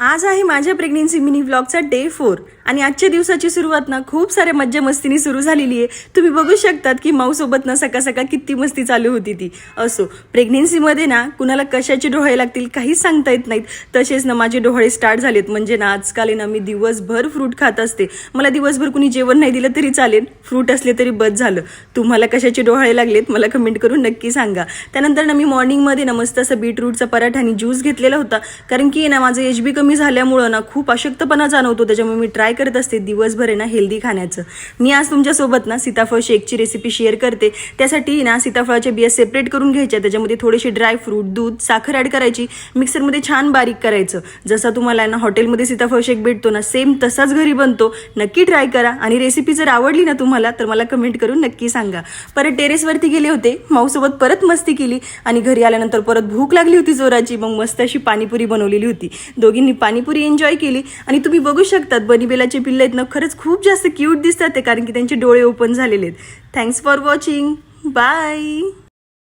आज आहे माझ्या प्रेग्नेन्सी मिनी व्लॉगचा डे 4 आणि आजच्या दिवसाची सुरुवात ना खूप साऱ्या मज्जा मस्तीने सुरू झालेली आहे। तुम्ही बघू शकतात की माऊसोबत ना सकाळ सकाळ किती मस्ती चालू होती ती। असो प्रेग्नेन्सीमध्ये ना कुणाला कशाचे डोळे लागतील काहीच सांगता येत नाहीत। तसेच ना माझे डोळे स्टार्ट झालेत, म्हणजे ना आजकाल ना मी दिवसभर फ्रूट खात असते। मला दिवसभर कुणी जेवण नाही दिलं तरी चालेल, फ्रूट असले तरी बस झालं। तुम्हाला कशाचे डोळे लागलेत मला कमेंट करून नक्की सांगा। त्यानंतर ना मी मॉर्निंगमध्ये ना मस्त असं बीटरूटचा पराठा आणि ज्यूस घेतलेला होता, कारण की ना माझं HB कमी झाल्यामुळे ना खूप अशक्तपणा जाणवतो। त्याच्यामुळे मी ट्राय करत असते दिवसभर ना हेल्दी खाण्याचं। मी आज तुमच्यासोबत ना सीताफळ शेकची रेसिपी शेअर करते। त्यासाठी ना सीताफळाचे बिया सेपरेट करून घ्यायच्या, त्याच्यामध्ये थोडेसे ड्राय फ्रूट, दूध, साखर ॲड करायची, मिक्सरमध्ये छान बारीक करायचं। जसा तुम्हाला ना हॉटेलमध्ये सीताफळ शेक भेटतो ना सेम तसाच घरी बनतो। नक्की ट्राय करा आणि रेसिपी जर आवडली ना तुम्हाला तर मला कमेंट करून नक्की सांगा। परत टेरेसवरती गेले होते, माऊसोबत परत मस्ती केली आणि घरी आल्यानंतर परत भूक लागली होती जोराची। मग मस्त अशी पाणीपुरी बनवलेली होती, दोघींनी पाणीपुरी एन्जॉय केली। आणि तुम्ही बघू शकतात बनीबेलाचे पिल्ले आहेत ना खरंच खूप जास्त क्यूट दिसतात ते, कारण की त्यांचे डोळे ओपन झालेले आहेत। Thanks for watching, bye.